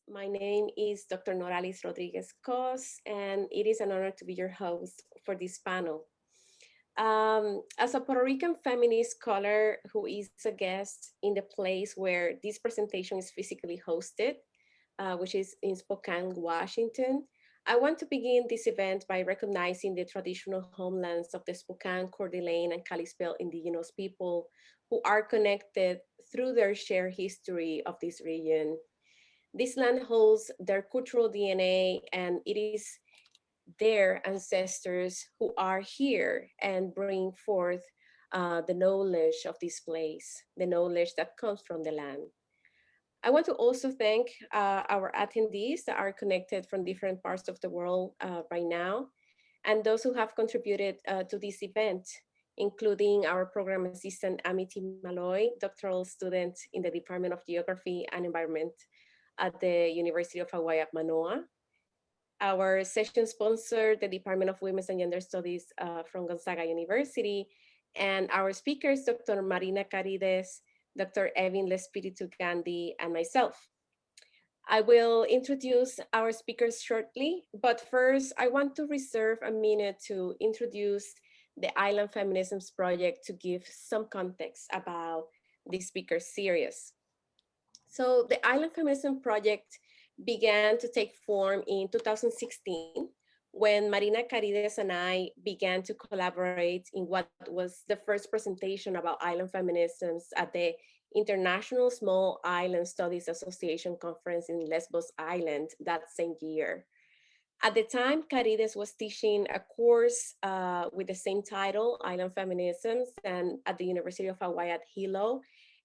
My name is Dr. Noralis Rodríguez Coss, and it is an honor to be your host for this panel. As a Puerto Rican feminist scholar who is a guest in the place where this presentation is physically hosted, which is in Spokane, Washington, I want to begin this event by recognizing the traditional homelands of the Spokane, Coeur d'Alene, and Kalispel indigenous people who are connected through their shared history of this region. This land holds their cultural DNA, and it is their ancestors who are here and bring forth the knowledge of this place, the knowledge that comes from the land. I want to also thank our attendees that are connected from different parts of the world right now, and those who have contributed to this event, including our program assistant, Amity Malloy, doctoral student in the Department of Geography and Environment at the University of Hawaii at Mānoa. Our session sponsor, the Department of Women's and Gender Studies from Gonzaga University, and our speakers, Dr. Marina Carrides, Dr. Evyn Laspirito Gandhi, and myself. I will introduce our speakers shortly, but first I want to reserve a minute to introduce the Island Feminisms Project to give some context about the speaker series. So the Island Feminism Project began to take form in 2016 when Marina Carrides and I began to collaborate in what was the first presentation about island feminisms at the International Small Island Studies Association conference in Lesbos Island that same year. At the time, Karides was teaching a course with the same title, Island Feminisms, and at the University of Hawaii at Hilo.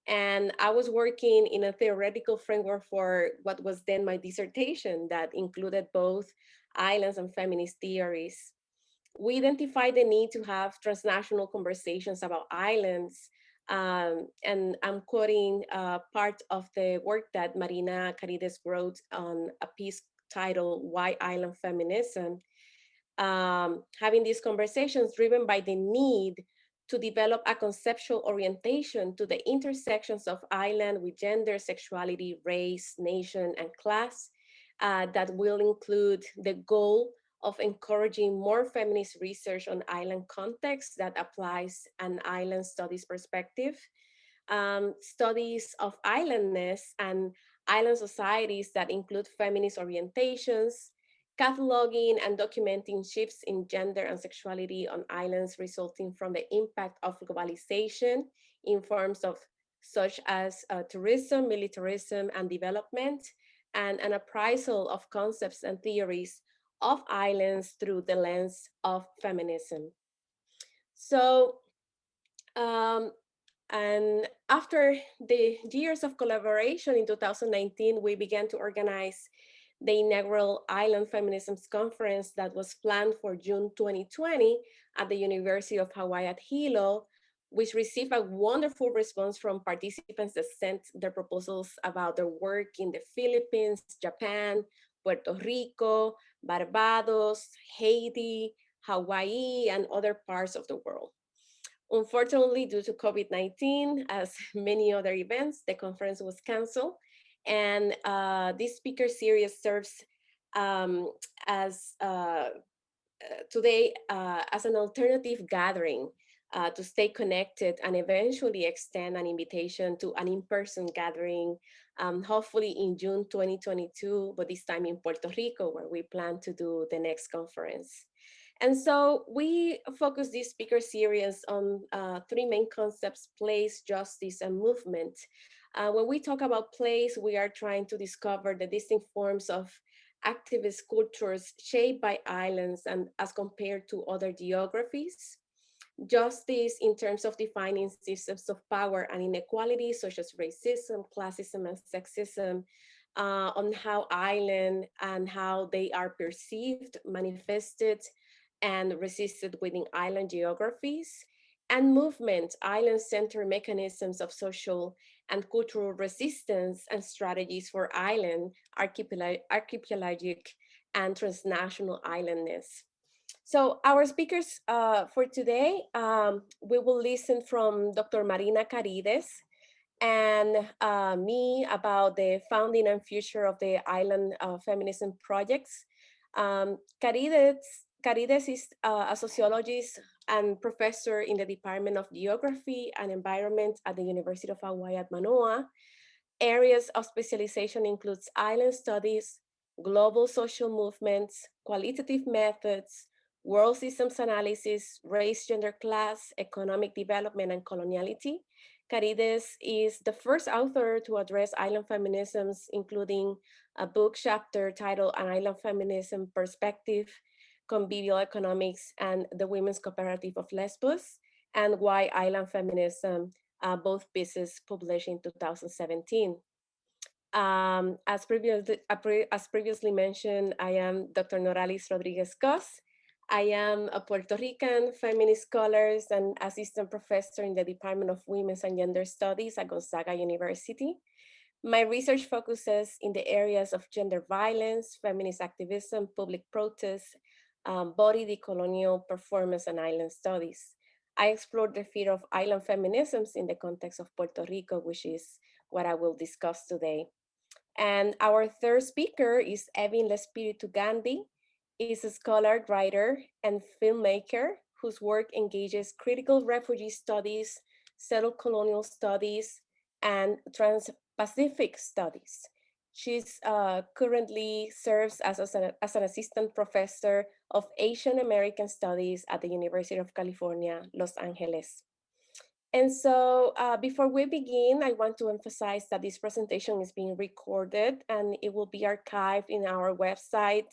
And I was working in a theoretical framework for what was then my dissertation that included both islands and feminist theories. We identified the need to have transnational conversations about islands. And I'm quoting part of the work that Marina Carrides wrote on a piece titled Why Island Feminism, having these conversations driven by the need to develop a conceptual orientation to the intersections of island with gender, sexuality, race, nation, and class that will include the goal of encouraging more feminist research on island context that applies an island studies perspective, studies of islandness and island societies that include feminist orientations, cataloging and documenting shifts in gender and sexuality on islands resulting from the impact of globalization in forms of such as tourism, militarism, and development, and an appraisal of concepts and theories of islands through the lens of feminism. So um, and after the years of collaboration in 2019, we began to organize the inaugural Island Feminisms Conference that was planned for June 2020 at the University of Hawaii at Hilo, which received a wonderful response from participants that sent their proposals about their work in the Philippines, Japan, Puerto Rico, Barbados, Haiti, Hawaii, and other parts of the world. Unfortunately, due to COVID-19, as many other events, the conference was canceled. And this speaker series serves um, as today as an alternative gathering to stay connected and eventually extend an invitation to an in-person gathering, hopefully in June 2022, but this time in Puerto Rico, where we plan to do the next conference. And so we focus this speaker series on three main concepts: place, justice, and movement. When we talk about place, we are trying to discover the distinct forms of activist cultures shaped by islands and as compared to other geographies. Justice in terms of defining systems of power and inequality, such as racism, classism, and sexism, on how island and how they are perceived, manifested, and resisted within island geographies, and movement, island-centered mechanisms of social and cultural resistance and strategies for island, archipelagic, and transnational islandness. So our speakers for today, we will listen from Dr. Marina Carrides. and me about the founding and future of the Island Feminism projects. Karides is a sociologist and professor in the Department of Geography and Environment at the University of Hawaii at Mānoa. Areas of specialization includes island studies, global social movements, qualitative methods, world systems analysis, race, gender, class, economic development, and coloniality. Karides is the first author to address island feminisms, including a book chapter titled An Island Feminism Perspective, Convivial Economics, and the Women's Cooperative of Lesbos, and Why Island Feminism, both pieces published in 2017. As previously mentioned, I am Dr. Noralis Rodríguez Coss. I am a Puerto Rican feminist scholar and assistant professor in the Department of Women's and Gender Studies at Gonzaga University. My research focuses in the areas of gender violence, feminist activism, public protest, body decolonial performance, and island studies. I explored the field of island feminisms in the context of Puerto Rico, which is what I will discuss today. And our third speaker is Evyn Laspirito Gandhi. Is a scholar, writer, and filmmaker whose work engages critical refugee studies, settled colonial studies, and trans-Pacific studies. She's currently serves as an assistant professor of Asian American Studies at the University of California, Los Angeles. And so before we begin, I want to emphasize that this presentation is being recorded and it will be archived in our website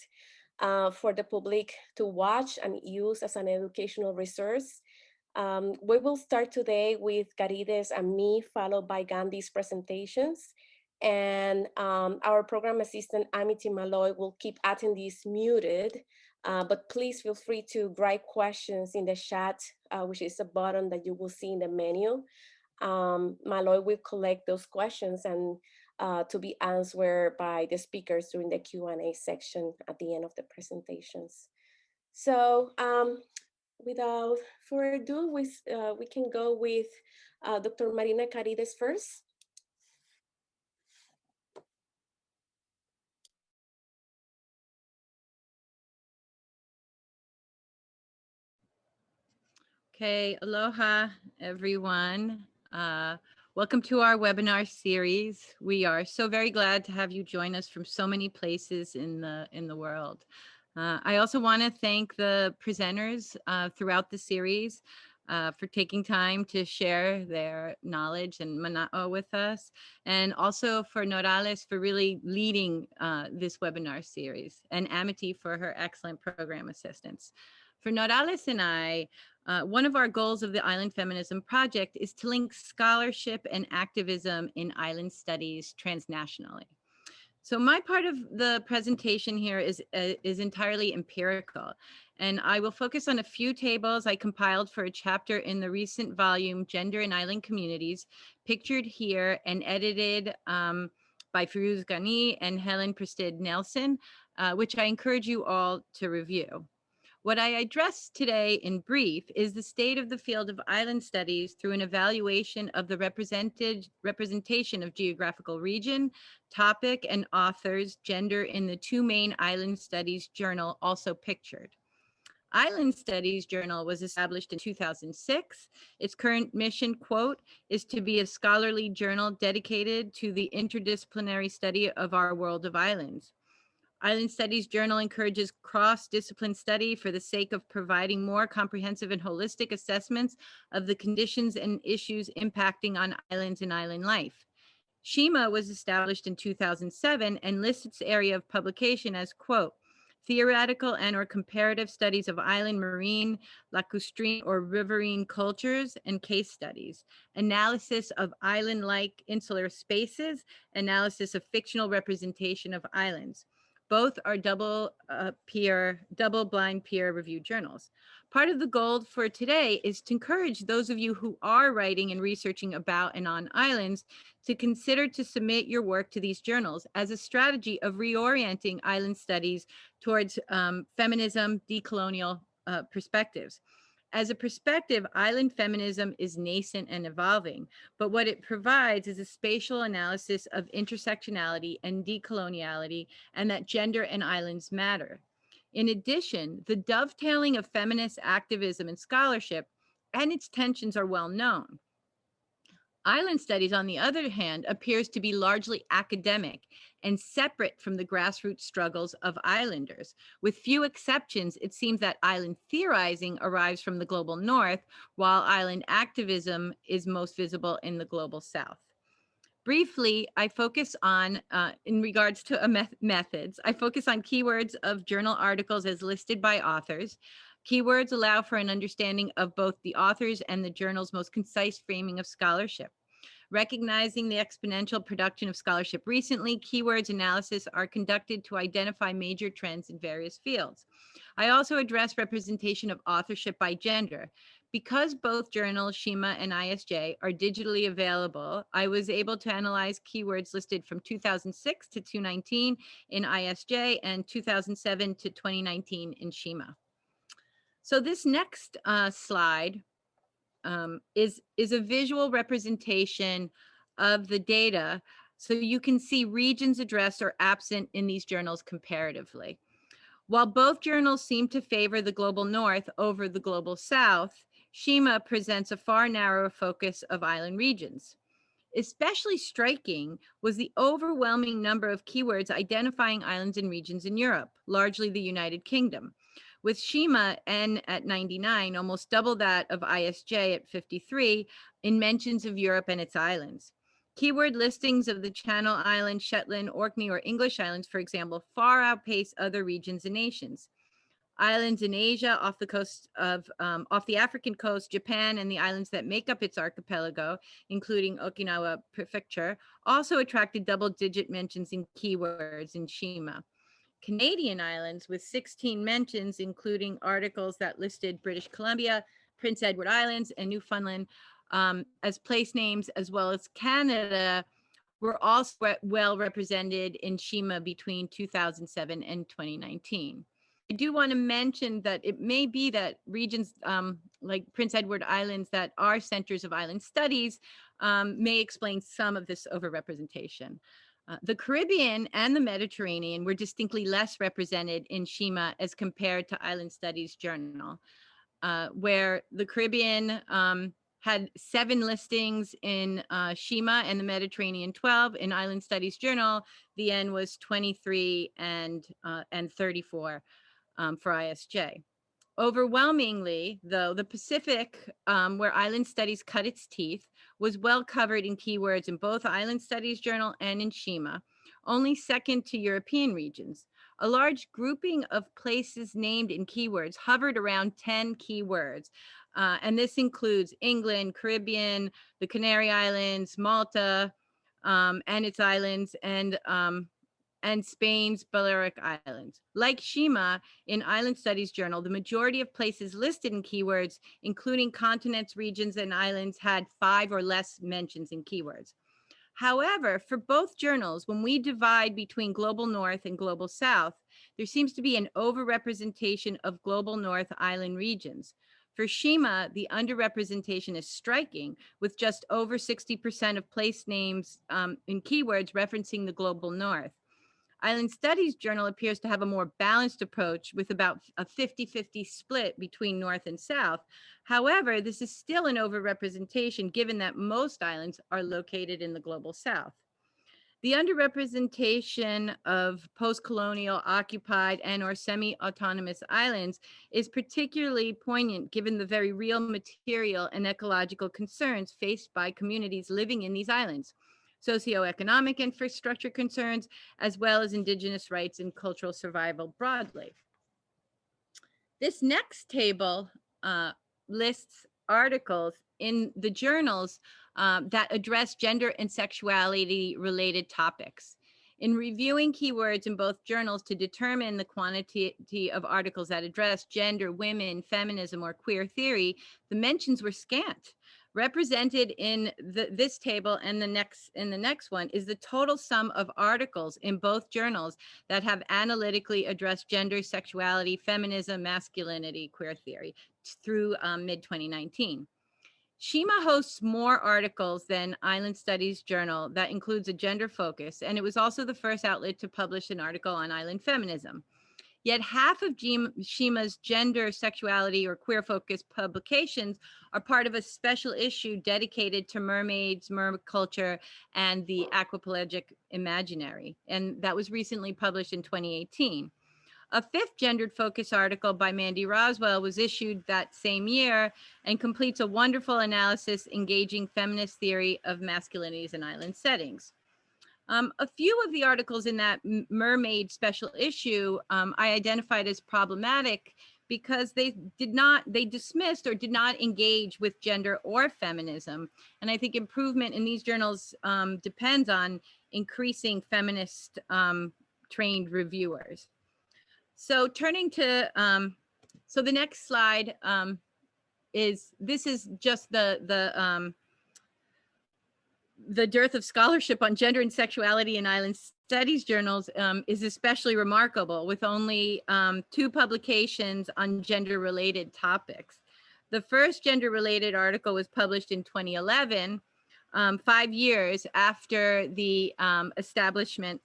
for the public to watch and use as an educational resource. We will start today with Karides and me, followed by Gandhi's presentations. And our program assistant, Amity Malloy, will keep attendees muted, but please feel free to write questions in the chat, which is a button that you will see in the menu. Malloy will collect those questions and to be answered by the speakers during the Q&A section at the end of the presentations. So without further ado, we can go with Dr. Marina Carrides first. Okay, aloha, everyone. Welcome to our webinar series. We are so very glad to have you join us from so many places in the world. I also want to thank the presenters throughout the series for taking time to share their knowledge and Mānoa with us, and also for Noralis for really leading this webinar series, and Amity for her excellent program assistance. For Noralis and I, one of our goals of the Island Feminism Project is to link scholarship and activism in island studies transnationally. So my part of the presentation here is entirely empirical, and I will focus on a few tables I compiled for a chapter in the recent volume, Gender in Island Communities, pictured here and edited by Firuz Ghani and Helen Prestid Nelson, which I encourage you all to review. What I address today in brief is the state of the field of island studies through an evaluation of the representation of geographical region, topic, and authors, gender in the two main island studies journal also pictured. Island Studies Journal was established in 2006. Its current mission, quote, is to be a scholarly journal dedicated to the interdisciplinary study of our world of islands. Island Studies Journal encourages cross-discipline study for the sake of providing more comprehensive and holistic assessments of the conditions and issues impacting on islands and island life. SHIMA was established in 2007 and lists its area of publication as, quote, theoretical and or comparative studies of island marine, lacustrine or riverine cultures and case studies, analysis of island-like insular spaces, analysis of fictional representation of islands. Both are double-blind peer-reviewed journals. Part of the goal for today is to encourage those of you who are writing and researching about and on islands to consider to submit your work to these journals as a strategy of reorienting island studies towards feminism, decolonial perspectives. As a perspective, island feminism is nascent and evolving, but what it provides is a spatial analysis of intersectionality and decoloniality, and that gender and islands matter. In addition, the dovetailing of feminist activism and scholarship and its tensions are well known. Island studies, on the other hand, appears to be largely academic and separate from the grassroots struggles of islanders. With few exceptions, it seems that island theorizing arrives from the global north, while island activism is most visible in the global south. Briefly, I focus on, in regards to methods, I focus on keywords of journal articles as listed by authors. Keywords allow for an understanding of both the authors and the journal's most concise framing of scholarship. Recognizing the exponential production of scholarship recently, keywords analysis are conducted to identify major trends in various fields. I also address representation of authorship by gender. Because both journals, Shima and ISJ, are digitally available, I was able to analyze keywords listed from 2006 to 2019 in ISJ and 2007 to 2019 in Shima. So this next slide is a visual representation of the data, so you can see regions addressed or absent in these journals comparatively. While both journals seem to favor the global north over the global south, Shima presents a far narrower focus of island regions. Especially striking was the overwhelming number of keywords identifying islands and regions in Europe, largely the United Kingdom. With Shima N at 99, almost double that of ISJ at 53, in mentions of Europe and its islands. Keyword listings of the Channel Islands, Shetland, Orkney, or English Islands, for example, far outpace other regions and nations. Islands in Asia, off the coast of, off the African coast, Japan, and the islands that make up its archipelago, including Okinawa Prefecture, also attracted double-digit mentions in keywords in Shima. Canadian islands, with 16 mentions, including articles that listed British Columbia, Prince Edward Islands, and Newfoundland as place names, as well as Canada, were also well represented in Shima between 2007 and 2019. I do want to mention that it may be that regions like Prince Edward Islands that are centers of island studies may explain some of this overrepresentation. The Caribbean and the Mediterranean were distinctly less represented in Shima as compared to Island Studies Journal, where the Caribbean had 7 listings in Shima and the Mediterranean 12. In Island Studies Journal, the N was 23 and 34 for ISJ. Overwhelmingly, though, the Pacific, where Island Studies cut its teeth, was well covered in keywords in both Island Studies Journal and in Shima, only second to European regions. A large grouping of places named in keywords hovered around 10 keywords, and this includes England, Caribbean, the Canary Islands, Malta, and its islands, and Spain's Balearic Islands. Like Shima, in Island Studies Journal, the majority of places listed in keywords, including continents, regions, and islands, had 5 or less mentions in keywords. However, for both journals, when we divide between Global North and Global South, there seems to be an overrepresentation of Global North island regions. For Shima, the underrepresentation is striking, with just over 60% of place names in keywords referencing the Global North. Island Studies Journal appears to have a more balanced approach with about a 50-50 split between North and South. However, this is still an overrepresentation given that most islands are located in the Global South. The underrepresentation of post-colonial, occupied, and or semi-autonomous islands is particularly poignant given the very real material and ecological concerns faced by communities living in these islands, socioeconomic infrastructure concerns, as well as indigenous rights and cultural survival broadly. This next table lists articles in the journals that address gender and sexuality related topics. In reviewing keywords in both journals to determine the quantity of articles that address gender, women, feminism, or queer theory, the mentions were scant. Represented in this table and the next one is the total sum of articles in both journals that have analytically addressed gender, sexuality, feminism, masculinity, queer theory through mid-2019. SHIMA hosts more articles than Island Studies Journal that includes a gender focus, and it was also the first outlet to publish an article on island feminism. Yet half of SHIMA's gender, sexuality, or queer-focused publications are part of a special issue dedicated to mermaids, merculture, and the aquapelagic imaginary. And that was recently published in 2018. A fifth gendered focus article by Mandy Roswell was issued that same year and completes a wonderful analysis engaging feminist theory of masculinities in island settings. A few of the articles in that mermaid special issue I identified as problematic because they dismissed or did not engage with gender or feminism. And I think improvement in these journals depends on increasing feminist trained reviewers. So turning to, so the next slide is just the dearth of scholarship on gender and sexuality in island studies journals is especially remarkable, with only 2 publications on gender-related topics. The first gender-related article was published in 2011, 5 years after the establishment.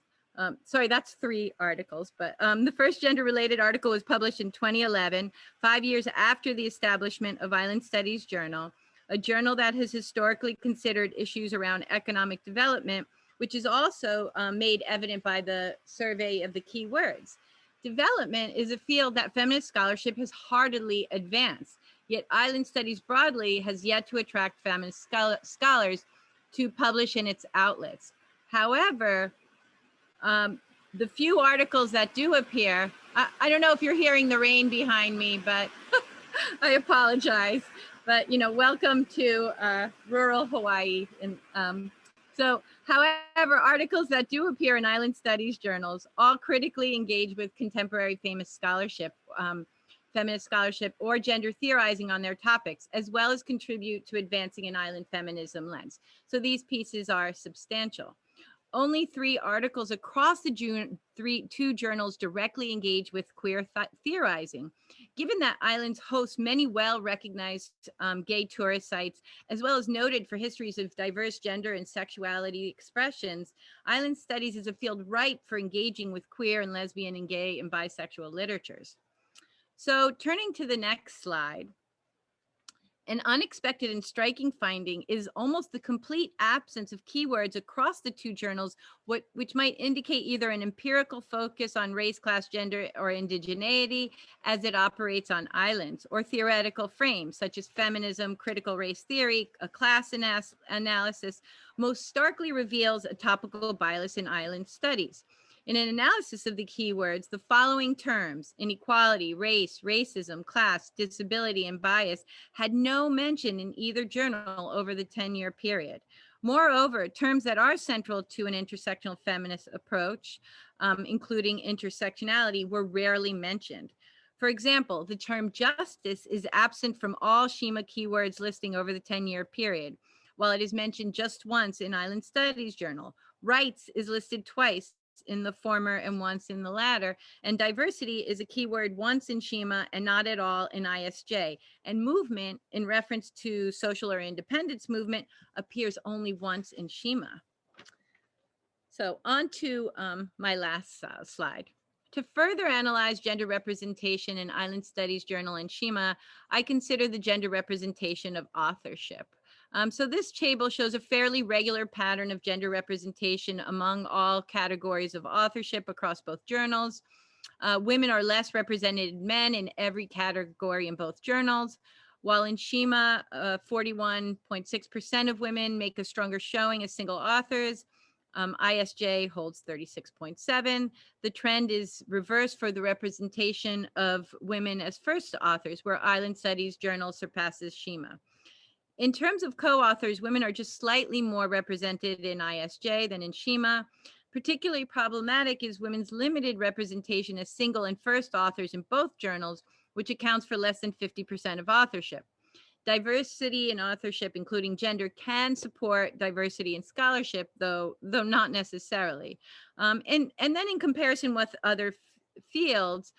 Sorry, that's 3 articles, but the first gender-related article was published in 2011, 5 years after the establishment of Island Studies Journal, a journal that has historically considered issues around economic development, which is also made evident by the survey of the key words. Development is a field that feminist scholarship has hardly advanced, yet island studies broadly has yet to attract feminist scholars to publish in its outlets. However, the few articles that do appear, I don't know if you're hearing the rain behind me, but I apologize. But, you know, welcome to rural Hawaii. And so, however, articles that do appear in island studies journals all critically engage with contemporary feminist scholarship, or gender theorizing on their topics, as well as contribute to advancing an island feminism lens. So these pieces are substantial. Only 3 articles across the 2 journals directly engage with queer theorizing. Given that islands host many well-recognized gay tourist sites, as well as noted for histories of diverse gender and sexuality expressions, island studies is a field ripe for engaging with queer and lesbian and gay and bisexual literatures. So turning to the next slide. An unexpected and striking finding is almost the complete absence of keywords across the 2 journals, which might indicate either an empirical focus on race, class, gender, or indigeneity as it operates on islands, or theoretical frames such as feminism, critical race theory, a class analysis, most starkly reveals a topical bias in island studies. In an analysis of the keywords, the following terms, inequality, race, racism, class, disability, and bias, had no mention in either journal over the 10-year period. Moreover, terms that are central to an intersectional feminist approach, including intersectionality, were rarely mentioned. For example, the term justice is absent from all SHIMA keywords listing over the 10-year period, while it is mentioned just once in Island Studies Journal. Rights is listed twice in the former and once in the latter, and diversity is a keyword once in SHIMA and not at all in ISJ, and movement, in reference to social or independence movement, appears only once in SHIMA. So on to my last slide. To further analyze gender representation in Island Studies Journal and SHIMA, I consider the gender representation of authorship. So this table shows a fairly regular pattern of gender representation among all categories of authorship across both journals. Women are less represented than men in every category in both journals. While in SHIMA, 41.6% of women make a stronger showing as single authors. ISJ holds 36.7. The trend is reversed for the representation of women as first authors, where Island Studies Journal surpasses SHIMA. In terms of co-authors, women are just slightly more represented in ISJ than in SHIMA. Particularly problematic is women's limited representation as single and first authors in both journals, which accounts for less than 50% of authorship. Diversity in authorship, including gender, can support diversity in scholarship, though not necessarily. And then in comparison with other fields,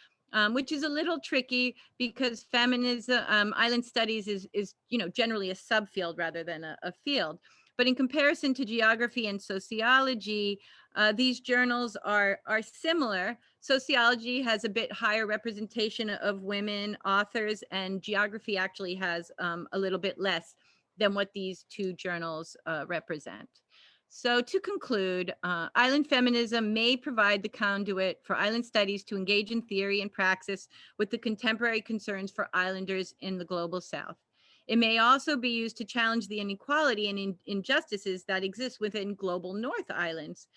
which is a little tricky because feminism, island studies is generally a subfield rather than a field. But in comparison to geography and sociology, these journals are similar. Sociology has a bit higher representation of women authors, and geography actually has a little bit less than what these two journals represent. So to conclude, island feminism may provide the conduit for island studies to engage in theory and praxis with the contemporary concerns for islanders in the global South. It may also be used to challenge the inequality and injustices that exist within global North Islands.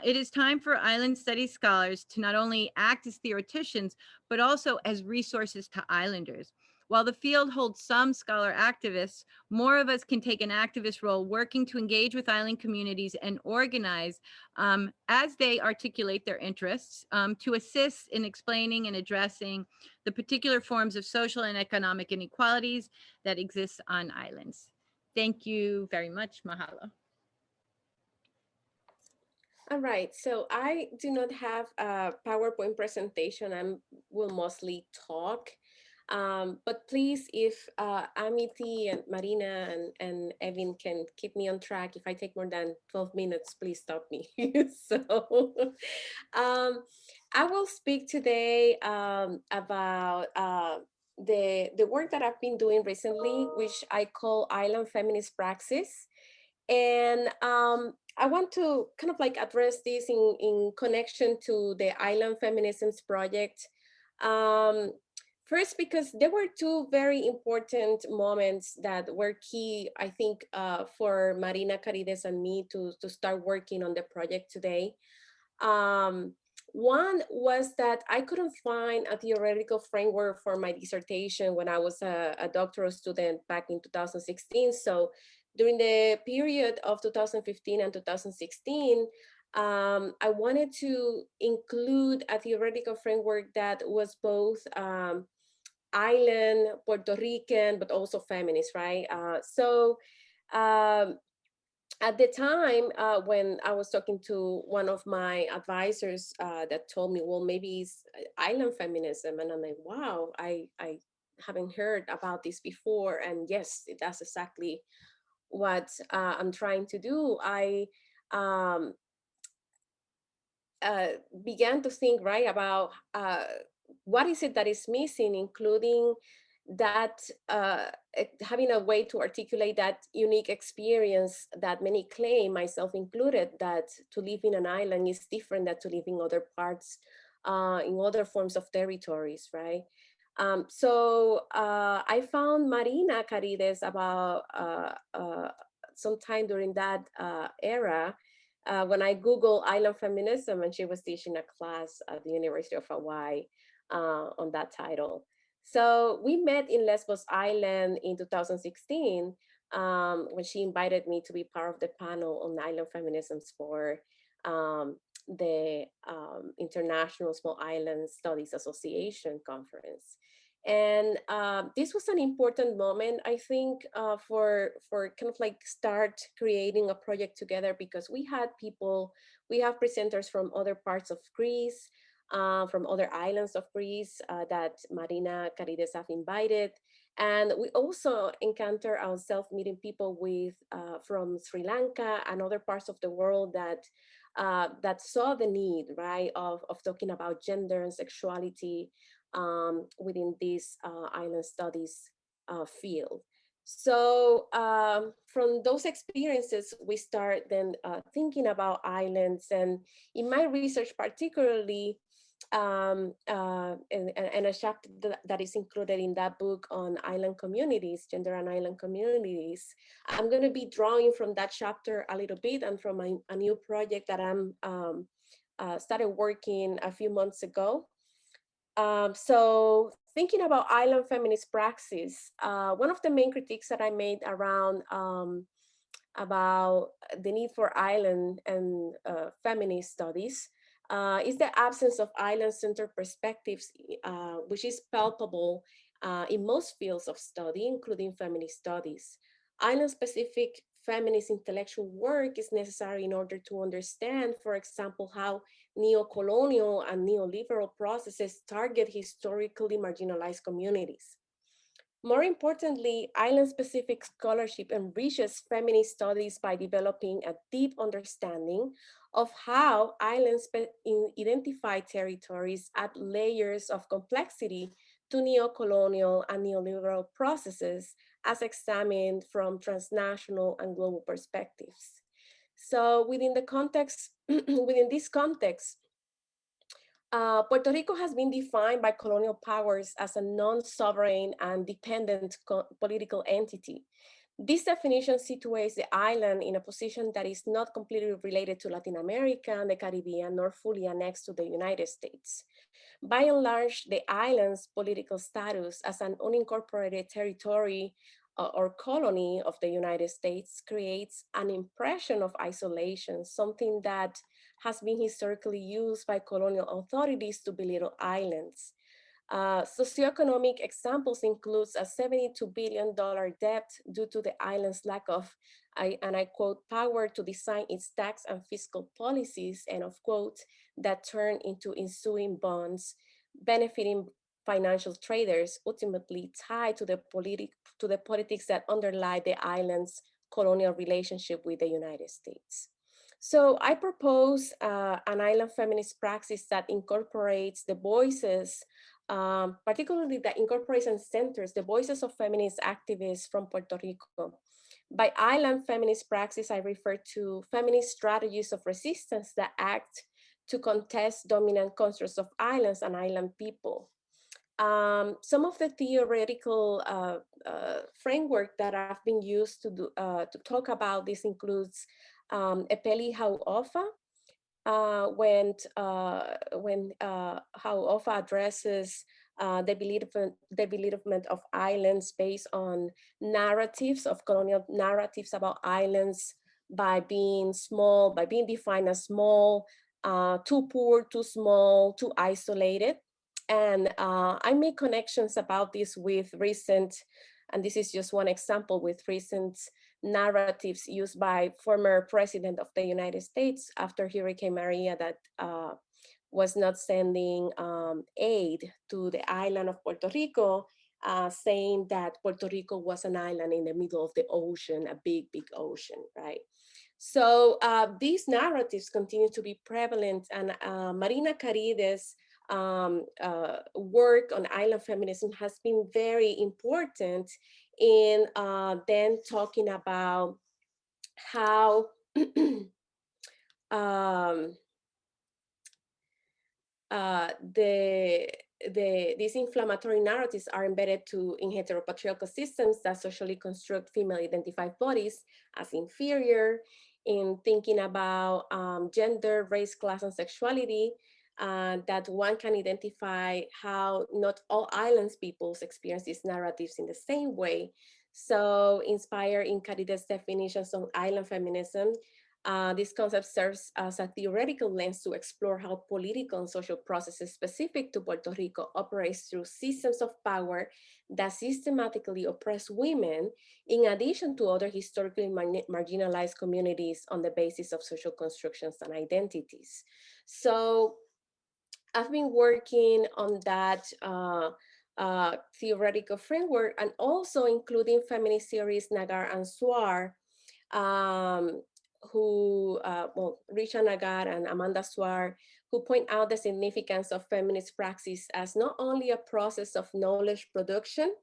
It is time for island studies scholars to not only act as theoreticians, but also as resources to islanders. While the field holds some scholar activists, more of us can take an activist role working to engage with island communities and organize as they articulate their interests to assist in explaining and addressing the particular forms of social and economic inequalities that exist on islands. Thank you very much. Mahalo. All right, so I do not have a PowerPoint presentation. I will mostly talk. But please, if Amity and Marina and Evyn can keep me on track, if I take more than 12 minutes, please stop me. So I will speak today about the work that I've been doing recently, which I call Island Feminist Praxis. And I want to kind of like address this in connection to the Island Feminisms Project. Um, First, because there were two very important moments that were key, I think, for Marina Carrides and me to start working on the project today. Um, One was that I couldn't find a theoretical framework for my dissertation when I was a doctoral student back in 2016. So during the period of 2015 and 2016, I wanted to include a theoretical framework that was both island, Puerto Rican, but also feminist, right? Um, at the time when I was talking to one of my advisors that told me, well, maybe it's island feminism. And I'm like, wow, I haven't heard about this before. And yes, that's exactly what I'm trying to do. I um, uh, began to think, right, about what is it that is missing, including that having a way to articulate that unique experience that many claim, myself included, that to live in an island is different than to live in other parts, in other forms of territories, right? So I found Marina Carrides about sometime during that era when I Googled Island Feminism, and she was teaching a class at the University of Hawaii on that title. So we met in Lesbos Island in 2016 when she invited me to be part of the panel on island feminisms for the International Small Island Studies Association conference. And this was an important moment, I think, for kind of like start creating a project together, because we had people, we have presenters from other parts of Greece, from other islands of Greece that Marina Carrides have invited. And we also encounter ourselves meeting people with from Sri Lanka and other parts of the world that saw the need, right, of talking about gender and sexuality within this island studies field. So from those experiences, we start then thinking about islands. And in my research particularly, and a chapter that is included in that book on island communities, gender and island communities, I'm going to be drawing from that chapter a little bit, and from a new project that I'm started working a few months ago. So thinking about island feminist praxis, one of the main critiques that I made around about the need for island and feminist studies is the absence of island-centered perspectives, which is palpable in most fields of study, including feminist studies. Island-specific feminist intellectual work is necessary in order to understand, for example, how neo-colonial and neoliberal processes target historically marginalized communities. More importantly, island-specific scholarship enriches feminist studies by developing a deep understanding of how islands identify territories, add layers of complexity to neo-colonial and neoliberal processes as examined from transnational and global perspectives. So within the context, within this context, Puerto Rico has been defined by colonial powers as a non-sovereign and dependent political entity. This definition situates the island in a position that is not completely related to Latin America and the Caribbean, nor fully annexed to the United States. By and large, the island's political status as an unincorporated territory or colony of the United States creates an impression of isolation, something that has been historically used by colonial authorities to belittle islands. Socioeconomic examples includes a $72 billion debt due to the island's lack of, and I quote, power to design its tax and fiscal policies, end of quote, that turn into ensuing bonds, benefiting financial traders, ultimately tied to the politics that underlie the island's colonial relationship with the United States. So I propose an island feminist praxis that incorporates the voices, particularly that incorporates and centers the voices of feminist activists from Puerto Rico. By island feminist praxis, I refer to feminist strategies of resistance that act to contest dominant constructs of islands and island people. Some of the theoretical framework that have been used to talk about this includes Epeli Hau'ofa, Hau'ofa addresses the belittlement of islands based on narratives of colonial narratives about islands by being small, by being defined as small, too poor, too small, too isolated. And I make connections about this with recent, and this is just one example, with recent narratives used by former president of the United States after Hurricane Maria that was not sending aid to the island of Puerto Rico, saying that Puerto Rico was an island in the middle of the ocean, a big, big ocean, right? So these narratives continue to be prevalent, and Marina Carrides' work on island feminism has been very important in then talking about how um, uh, the, these inflammatory narratives are embedded in heteropatriarchal systems that socially construct female-identified bodies as inferior, in thinking about gender, race, class, and sexuality, that one can identify how not all islands peoples experience these narratives in the same way. So inspired in Karides' definitions of island feminism, this concept serves as a theoretical lens to explore how political and social processes specific to Puerto Rico operates through systems of power that systematically oppress women, in addition to other historically marginalized communities on the basis of social constructions and identities. So I've been working on that theoretical framework, and also including feminist theories Nagar and Swar, um, Richa Nagar and Amanda Swar, who point out the significance of feminist praxis as not only a process of knowledge production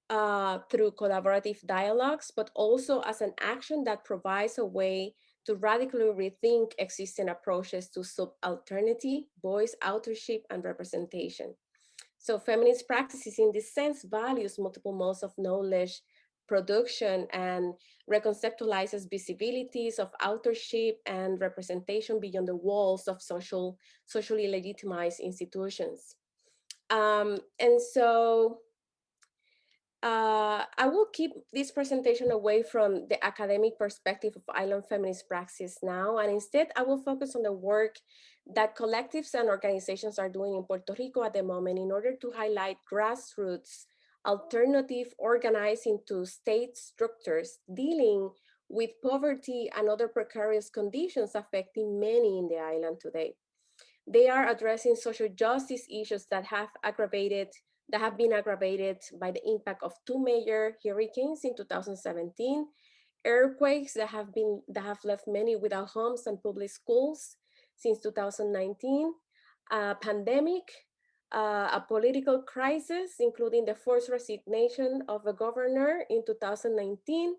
through collaborative dialogues, but also as an action that provides a way to radically rethink existing approaches to subalternity, voice, authorship, and representation. So feminist practices in this sense values multiple modes of knowledge production and reconceptualizes visibilities of authorship and representation beyond the walls of socially legitimized institutions. And so I will keep this presentation away from the academic perspective of island feminist praxis now, and instead I will focus on the work that collectives and organizations are doing in Puerto Rico at the moment in order to highlight grassroots alternative organizing to state structures dealing with poverty and other precarious conditions affecting many in the island today. They are addressing social justice issues that have been aggravated by the impact of two major hurricanes in 2017, earthquakes that have left many without homes and public schools since 2019, a pandemic, a political crisis, including the forced resignation of a governor in 2019.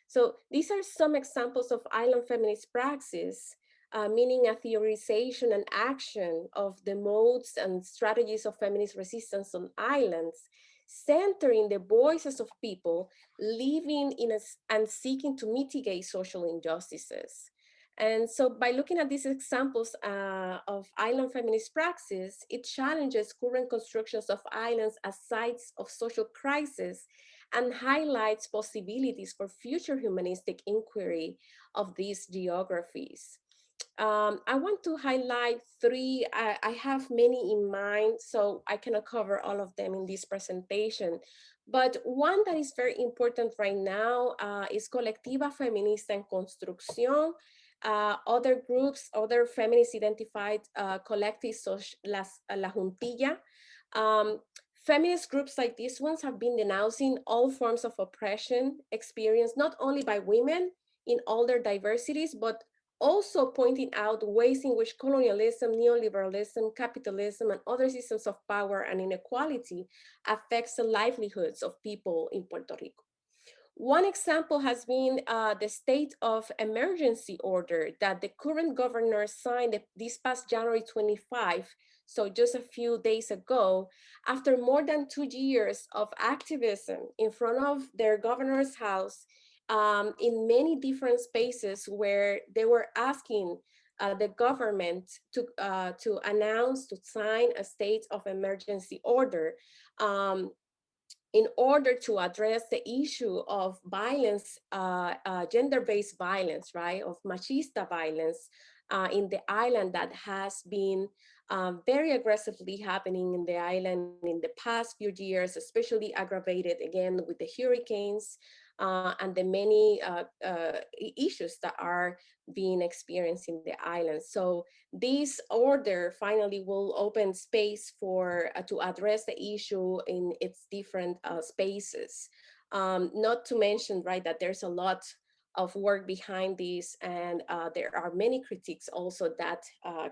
So these are some examples of island feminist praxis, meaning a theorization and action of the modes and strategies of feminist resistance on islands, centering the voices of people living in and seeking to mitigate social injustices. And so by looking at these examples of island feminist praxis, it challenges current constructions of islands as sites of social crisis and highlights possibilities for future humanistic inquiry of these geographies. I want to highlight three. I have many in mind, so I cannot cover all of them in this presentation. But one that is very important right now is Colectiva Feminista en Construcción. Other groups, other feminist identified collectives, so La Juntilla. Um, Feminist groups like these ones have been denouncing all forms of oppression experienced not only by women in all their diversities, but also pointing out ways in which colonialism, neoliberalism, capitalism, and other systems of power and inequality affects the livelihoods of people in Puerto Rico. One example has been the state of emergency order that the current governor signed this past January 25, so just a few days ago, after more than 2 years of activism in front of their governor's house in many different spaces where they were asking the government to announce, to sign a state of emergency order. In order to address the issue of violence, gender-based violence, right, of machista violence in the island that has been very aggressively happening in the island in the past few years, especially aggravated again with the hurricanes and the many issues that are being experienced in the island. So this order finally will open space for to address the issue in its different spaces. Not to mention, right, that there's a lot of work behind this, and there are many critiques also that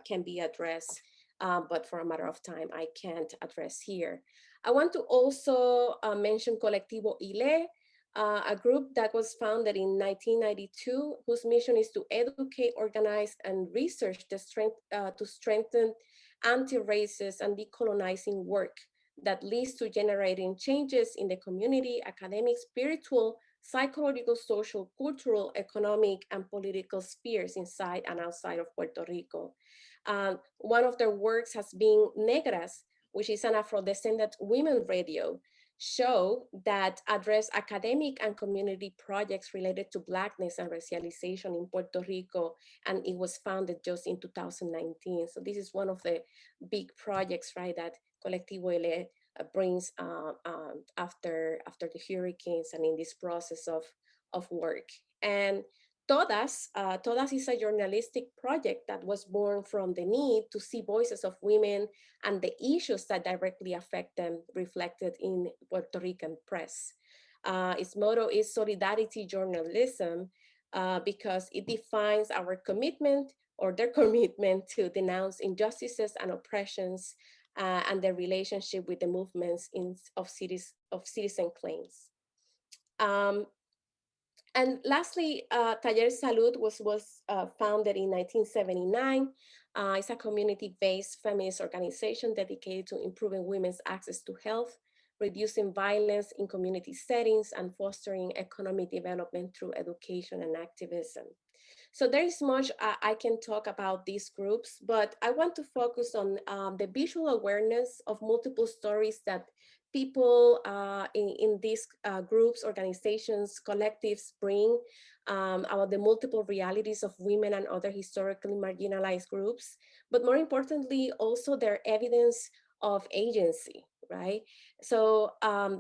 can be addressed, but for a matter of time, I can't address here. I want to also mention Colectivo ILE, a group that was founded in 1992, whose mission is to educate, organize, and research to strengthen anti-racist and decolonizing work that leads to generating changes in the community, academic, spiritual, psychological, social, cultural, economic, and political spheres inside and outside of Puerto Rico. One of their works has been Negras, which is an Afro-descendant women radio show that address academic and community projects related to Blackness and racialization in Puerto Rico, and it was founded just in 2019. So this is one of the big projects, right, that Colectivo L brings after the hurricanes and in this process of work. And Todas is a journalistic project that was born from the need to see voices of women and the issues that directly affect them reflected in Puerto Rican press. Its motto is Solidarity Journalism because it defines our commitment or their commitment to denounce injustices and oppressions and their relationship with the movements of citizen claims. Um, and lastly, Taller Salud was founded in 1979. It's a community-based feminist organization dedicated to improving women's access to health, reducing violence in community settings, and fostering economic development through education and activism. So there is much I can talk about these groups, but I want to focus on the visual awareness of multiple stories that people in these groups, organizations, collectives bring about the multiple realities of women and other historically marginalized groups, but more importantly, also their evidence of agency, right? So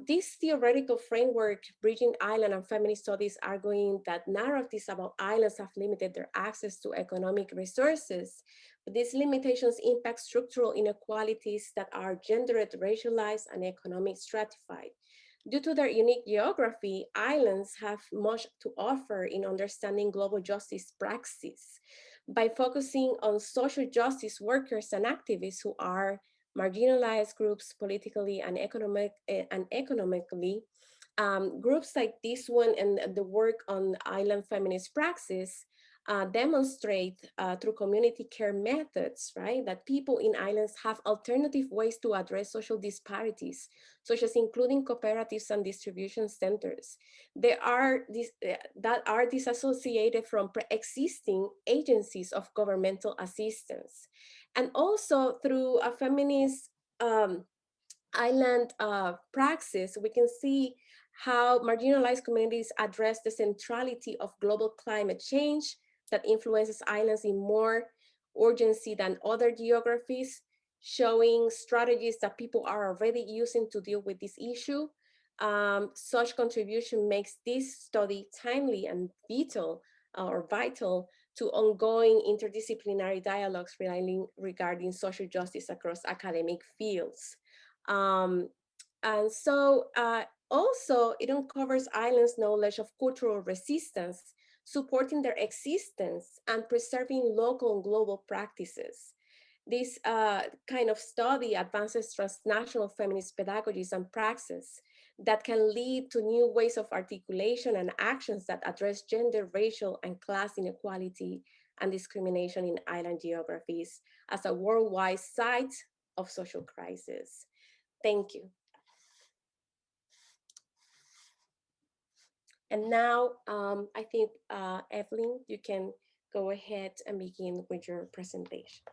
this theoretical framework, Bridging Island and Feminist Studies, arguing that narratives about islands have limited their access to economic resources, but these limitations impact structural inequalities that are gendered, racialized, and economic stratified. Due to their unique geography, islands have much to offer in understanding global justice praxis. By focusing on social justice workers and activists who are marginalized groups politically and economically, groups like this one and the work on island feminist praxis demonstrate through community care methods, right, that people in islands have alternative ways to address social disparities, such as including cooperatives and distribution centers. That are disassociated from pre-existing agencies of governmental assistance. And also through a feminist island praxis, we can see how marginalized communities address the centrality of global climate change that influences islands in more urgency than other geographies, showing strategies that people are already using to deal with this issue. Such contribution makes this study timely and vital to ongoing interdisciplinary dialogues regarding social justice across academic fields. Um, and so also it uncovers islands' knowledge of cultural resistance, supporting their existence and preserving local and global practices. This kind of study advances transnational feminist pedagogies and praxis that can lead to new ways of articulation and actions that address gender, racial, and class inequality and discrimination in island geographies as a worldwide site of social crisis. Thank you. And now I think, Evyn, you can go ahead and begin with your presentation.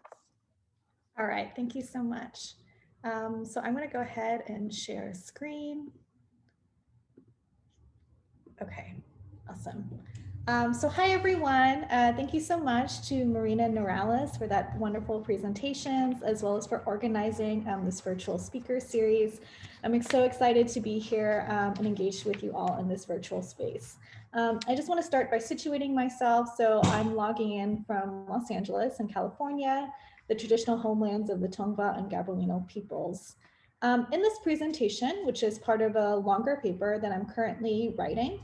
All right, thank you so much. So I'm going to go ahead and share screen. Okay, awesome. So hi everyone, thank you so much to Marina and Noralis for that wonderful presentations, as well as for organizing this virtual speaker series. I'm so excited to be here and engaged with you all in this virtual space. I just want to start by situating myself. So I'm logging in from Los Angeles in California, the traditional homelands of the Tongva and Gabrielino peoples. In this presentation, which is part of a longer paper that I'm currently writing,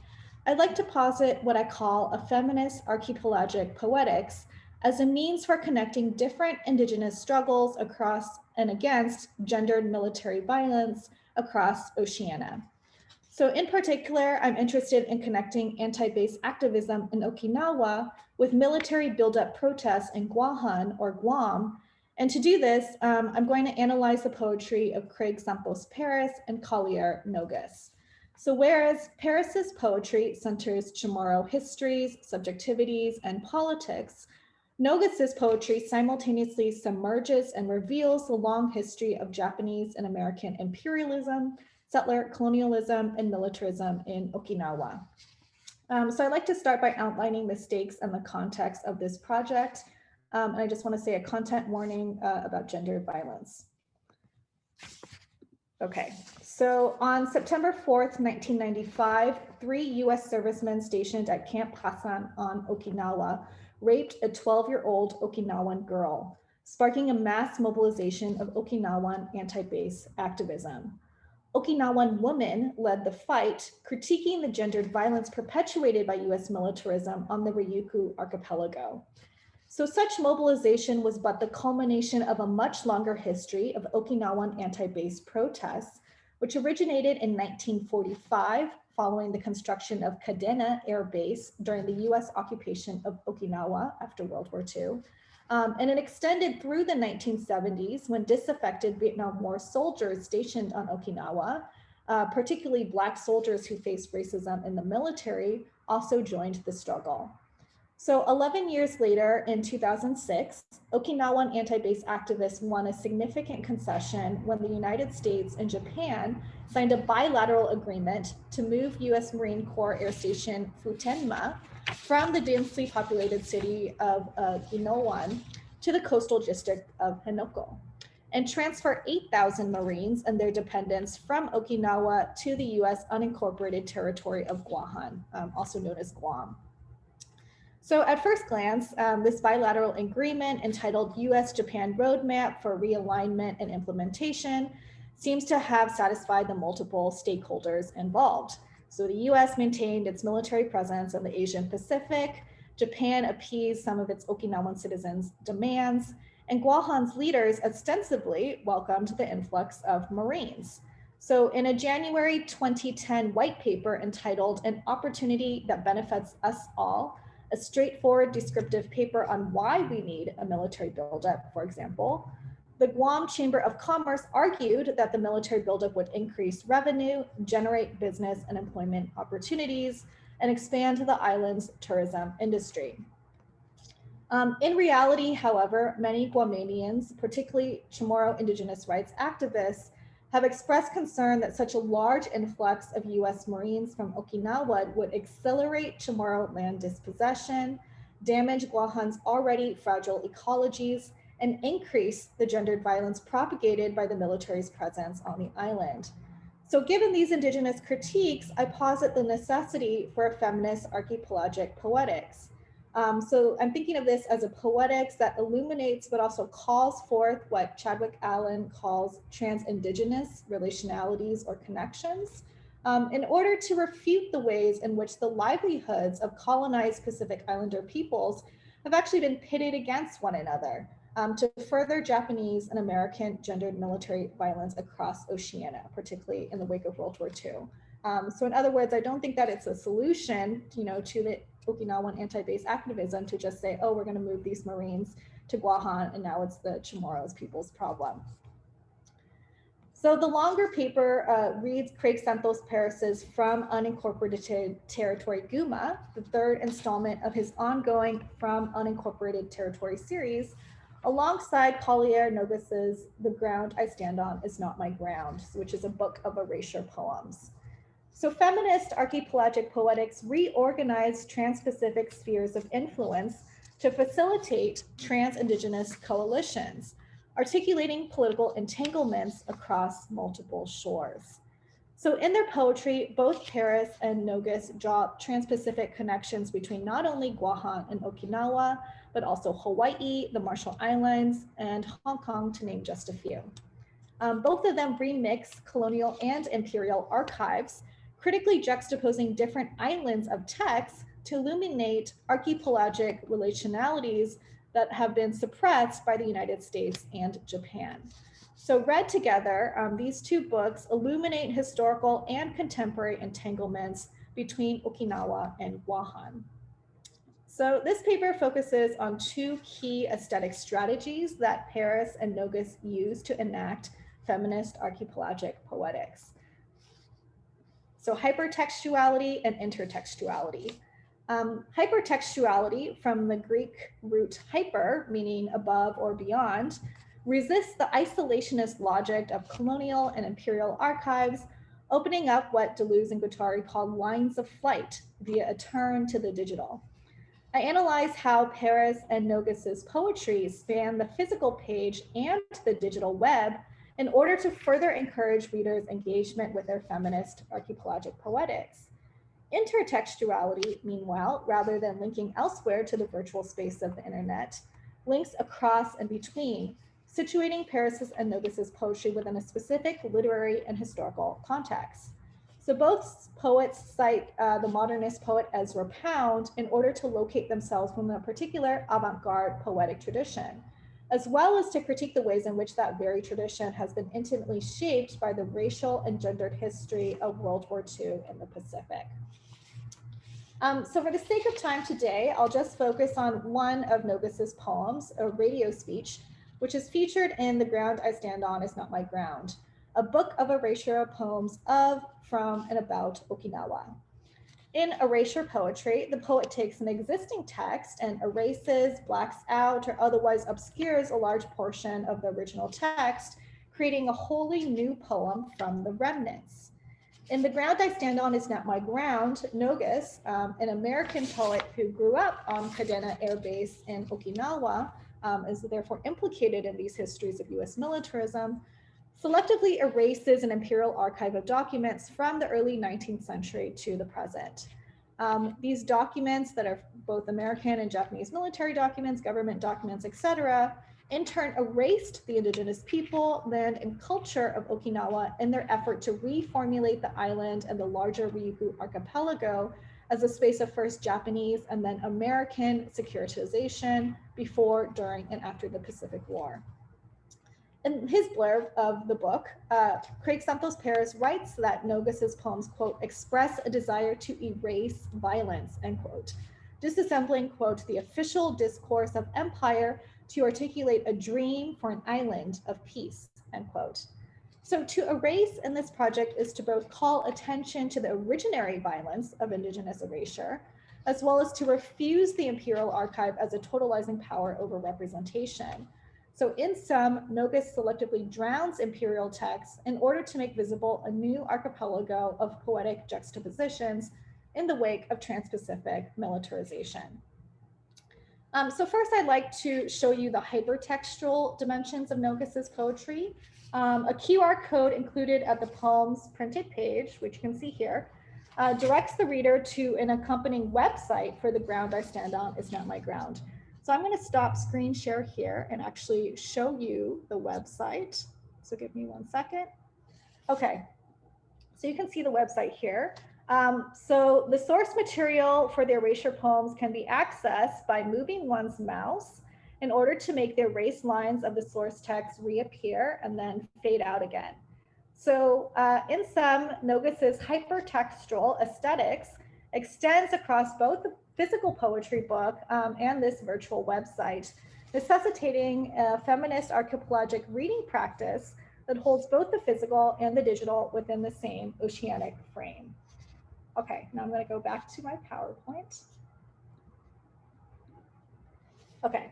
I'd like to posit what I call a feminist archipelagic poetics as a means for connecting different indigenous struggles across and against gendered military violence across Oceania. So in particular, I'm interested in connecting anti-base activism in Okinawa with military buildup protests in Guahan or Guam. And to do this, I'm going to analyze the poetry of Craig Sampos Paris and Collier Nogues. So whereas Paris's poetry centers Chamorro histories, subjectivities, and politics, Nogues' poetry simultaneously submerges and reveals the long history of Japanese and American imperialism, settler colonialism, and militarism in Okinawa. So I'd like to start by outlining the stakes and the context of this project. And I just want to say a content warning about gendered violence. Okay, so on September 4th, 1995, 3 US servicemen stationed at Camp Hassan on Okinawa raped a 12-year-old Okinawan girl, sparking a mass mobilization of Okinawan anti-base activism. Okinawan women led the fight, critiquing the gendered violence perpetuated by US militarism on the Ryukyu archipelago. So such mobilization was but the culmination of a much longer history of Okinawan anti-base protests, which originated in 1945 following the construction of Kadena Air Base during the US occupation of Okinawa after World War II. And it extended through the 1970s when disaffected Vietnam War soldiers stationed on Okinawa, particularly Black soldiers who faced racism in the military, also joined the struggle. So 11 years later, in 2006, Okinawan anti-base activists won a significant concession when the United States and Japan signed a bilateral agreement to move US Marine Corps Air Station Futenma from the densely populated city of Ginowan to the coastal district of Henoko, and transfer 8,000 Marines and their dependents from Okinawa to the US unincorporated territory of Guahan, also known as Guam. So at first glance, this bilateral agreement entitled US-Japan Roadmap for Realignment and Implementation seems to have satisfied the multiple stakeholders involved. So the US maintained its military presence in the Asian Pacific, Japan appeased some of its Okinawan citizens' demands, and Guahan's leaders ostensibly welcomed the influx of Marines. So in a January 2010 white paper entitled An Opportunity That Benefits Us All, a straightforward descriptive paper on why we need a military buildup, for example, the Guam Chamber of Commerce argued that the military buildup would increase revenue, generate business and employment opportunities, and expand the island's tourism industry. In reality, however, many Guamanians, particularly Chamorro indigenous rights activists, have expressed concern that such a large influx of US Marines from Okinawa would accelerate Chamorro land dispossession, damage Guahan's already fragile ecologies, and increase the gendered violence propagated by the military's presence on the island. So given these indigenous critiques, I posit the necessity for a feminist archipelagic poetics. So I'm thinking of this as a poetics that illuminates but also calls forth what Chadwick Allen calls trans-indigenous relationalities or connections, in order to refute the ways in which the livelihoods of colonized Pacific Islander peoples have actually been pitted against one another to further Japanese and American gendered military violence across Oceania, particularly in the wake of World War II. So in other words, I don't think that it's a solution, to the Okinawan anti-base activism to just say, oh, we're going to move these Marines to Guahan and now it's the Chamorros people's problem. So the longer paper reads Craig Santos Paris's From Unincorporated Territory Guma, the third installment of his ongoing From Unincorporated Territory series, alongside Collier Nogues's The Ground I Stand On Is Not My Ground, which is a book of erasure poems. So feminist archipelagic poetics reorganized trans-Pacific spheres of influence to facilitate trans-indigenous coalitions, articulating political entanglements across multiple shores. So in their poetry, both Paris and Nogues draw trans-Pacific connections between not only Guahan and Okinawa, but also Hawaii, the Marshall Islands, and Hong Kong, to name just a few. Both of them remix colonial and imperial archives, critically juxtaposing different islands of text to illuminate archipelagic relationalities that have been suppressed by the United States and Japan. So read together, these two books illuminate historical and contemporary entanglements between Okinawa and Guahan. So this paper focuses on two key aesthetic strategies that Paris and Nogues use to enact feminist archipelagic poetics. So hypertextuality and intertextuality. Hypertextuality, from the Greek root hyper, meaning above or beyond, resists the isolationist logic of colonial and imperial archives, opening up what Deleuze and Guattari called lines of flight via a turn to the digital. I analyze how Paris and Nogues's poetry span the physical page and the digital web in order to further encourage readers' engagement with their feminist archipelagic poetics. Intertextuality, meanwhile, rather than linking elsewhere to the virtual space of the internet, links across and between, situating Paris's and Nogues's poetry within a specific literary and historical context. So both poets cite the modernist poet Ezra Pound in order to locate themselves from a particular avant-garde poetic tradition, as well as to critique the ways in which that very tradition has been intimately shaped by the racial and gendered history of World War II in the Pacific. So for the sake of time today, I'll just focus on one of Nogues's poems, a radio speech, which is featured in The Ground I Stand On Is Not My Ground, a book of erasure poems of, from, and about Okinawa. In erasure poetry, the poet takes an existing text and erases, blacks out, or otherwise obscures a large portion of the original text, creating a wholly new poem from the remnants. In The Ground I Stand On Is Not My Ground, Nogus, an American poet who grew up on Kadena Air Base in Okinawa, is therefore implicated in these histories of US militarism, selectively erases an imperial archive of documents from the early 19th century to the present. These documents that are both American and Japanese military documents, government documents, etc., in turn erased the indigenous people, land, and culture of Okinawa in their effort to reformulate the island and the larger Ryukyu archipelago as a space of first Japanese and then American securitization before, during, and after the Pacific War. In his blurb of the book, Craig Santos Perez writes that Nogus's poems, quote, express a desire to erase violence, end quote, disassembling, quote, the official discourse of empire to articulate a dream for an island of peace, end quote. So to erase in this project is to both call attention to the originary violence of indigenous erasure, as well as to refuse the imperial archive as a totalizing power over representation. So in sum, Nogus selectively drowns imperial texts in order to make visible a new archipelago of poetic juxtapositions in the wake of trans-Pacific militarization. So first I'd like to show you the hypertextual dimensions of Nogus's poetry. A QR code included at the poem's printed page, which you can see here, directs the reader to an accompanying website for The Ground I Stand On Is Not My Ground. So I'm going to stop screen share here and actually show you the website. So give me 1 second. Okay, so you can see the website here. So the source material for the erasure poems can be accessed by moving one's mouse in order to make the erased lines of the source text reappear and then fade out again. So in sum, Nogus's hypertextual aesthetics extends across both the physical poetry book and this virtual website, necessitating a feminist archipelagic reading practice that holds both the physical and the digital within the same oceanic frame. Okay, now I'm going to go back to my PowerPoint. Okay,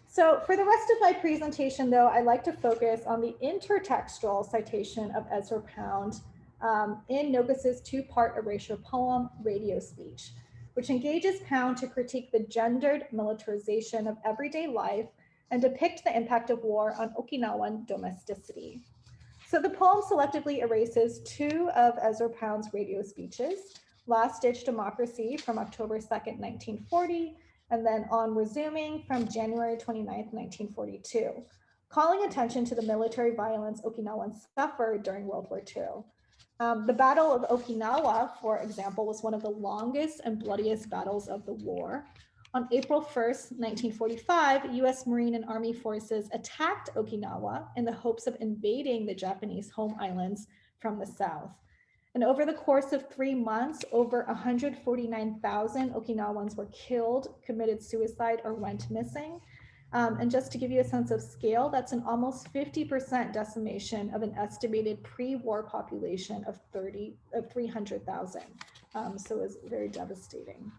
so for the rest of my presentation, though, I'd like to focus on the intertextual citation of Ezra Pound in Nogus's two-part erasure poem, Radio Speech, which engages Pound to critique the gendered militarization of everyday life and depict the impact of war on Okinawan domesticity. So the poem selectively erases two of Ezra Pound's radio speeches, Last Ditch Democracy from October 2nd, 1940, and then On Resuming from January 29th, 1942, calling attention to the military violence Okinawans suffered during World War II. The Battle of Okinawa, for example, was one of the longest and bloodiest battles of the war. On April 1st, 1945, US Marine and Army forces attacked Okinawa in the hopes of invading the Japanese home islands from the south. And over the course of 3 months, over 149,000 Okinawans were killed, committed suicide, or went missing. And just to give you a sense of scale, that's an almost 50% decimation of an estimated pre-war population of 300,000. So it was very devastating.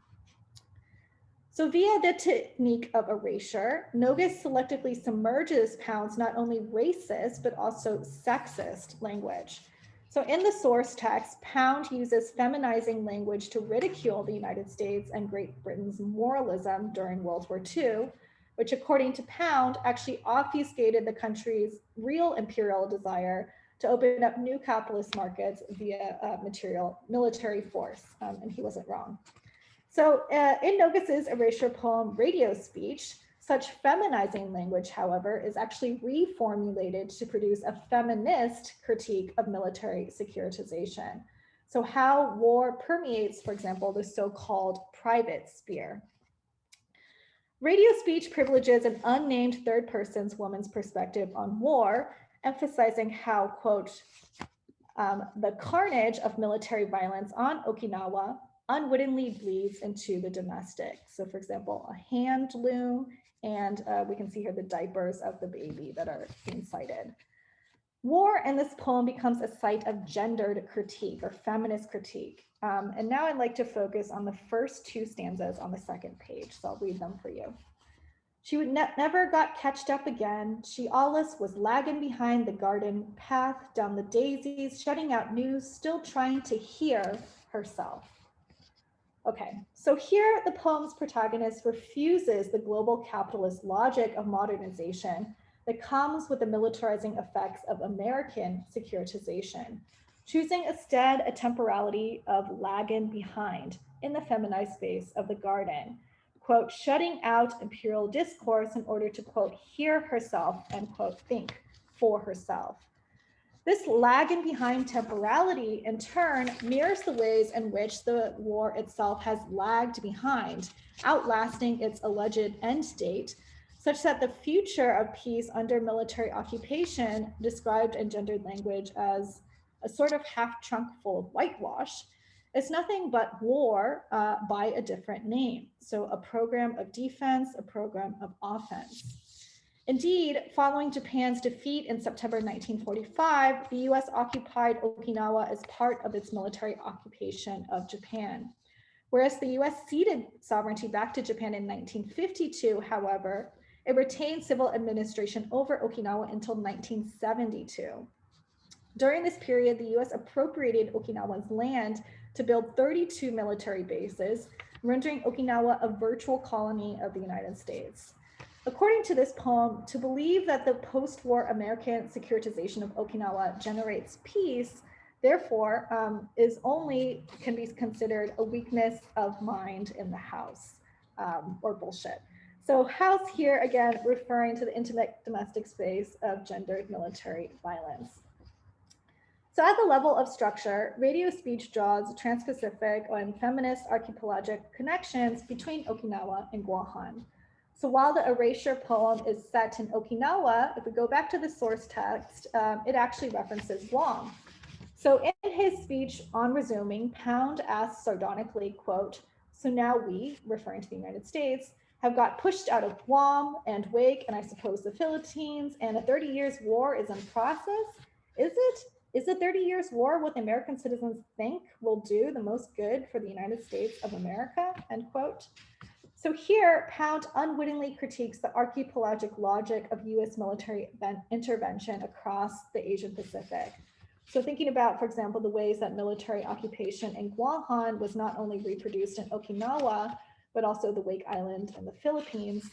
So via the technique of erasure, Nogus selectively submerges Pound's not only racist, but also sexist language. So in the source text, Pound uses feminizing language to ridicule the United States and Great Britain's moralism during World War II, which according to Pound actually obfuscated the country's real imperial desire to open up new capitalist markets via military force, and he wasn't wrong. So in Nogus's erasure poem, Radio Speech, such feminizing language, however, is actually reformulated to produce a feminist critique of military securitization. So how war permeates, for example, the so-called private sphere. Radio Speech privileges an unnamed third person's woman's perspective on war, emphasizing how, quote, the carnage of military violence on Okinawa unwittingly bleeds into the domestic. So for example, a hand loom, and we can see here the diapers of the baby that are being cited. War in this poem becomes a site of gendered critique or feminist critique. And now I'd like to focus on the first two stanzas on the second page, so I'll read them for you. She would never got catched up again. She allus was lagging behind the garden path, down the daisies, shutting out news, still trying to hear herself. Okay, so here the poem's protagonist refuses the global capitalist logic of modernization that comes with the militarizing effects of American securitization, choosing instead a temporality of lagging behind in the feminized space of the garden, quote, shutting out imperial discourse in order to, quote, hear herself and, quote, think for herself. This lagging behind temporality, in turn, mirrors the ways in which the war itself has lagged behind, outlasting its alleged end date, such that the future of peace under military occupation, described in gendered language as a sort of half-trunk full of whitewash, is nothing but war by a different name. So a program of defense, a program of offense. Indeed, following Japan's defeat in September 1945, the US occupied Okinawa as part of its military occupation of Japan. Whereas the US ceded sovereignty back to Japan in 1952, however, it retained civil administration over Okinawa until 1972. During this period, the US appropriated Okinawa's land to build 32 military bases, rendering Okinawa a virtual colony of the United States. According to this poem, to believe that the post-war American securitization of Okinawa generates peace, therefore, can be considered a weakness of mind in the house, or bullshit. So house here, again, referring to the intimate domestic space of gendered military violence. So at the level of structure, radio speech draws trans-Pacific and feminist archipelagic connections between Okinawa and Guahan. So while the erasure poem is set in Okinawa, if we go back to the source text, it actually references Guam. So in his speech on resuming, Pound asks sardonically, quote, so now we, referring to the United States, have got pushed out of Guam and Wake, and I suppose the Philippines, and a 30 years war is in process. Is it? Is the 30 years war what the American citizens think will do the most good for the United States of America, end quote. So here, Pound unwittingly critiques the archipelagic logic of US military intervention across the Asian Pacific. So thinking about, for example, the ways that military occupation in Guahan was not only reproduced in Okinawa, but also the Wake Island and the Philippines,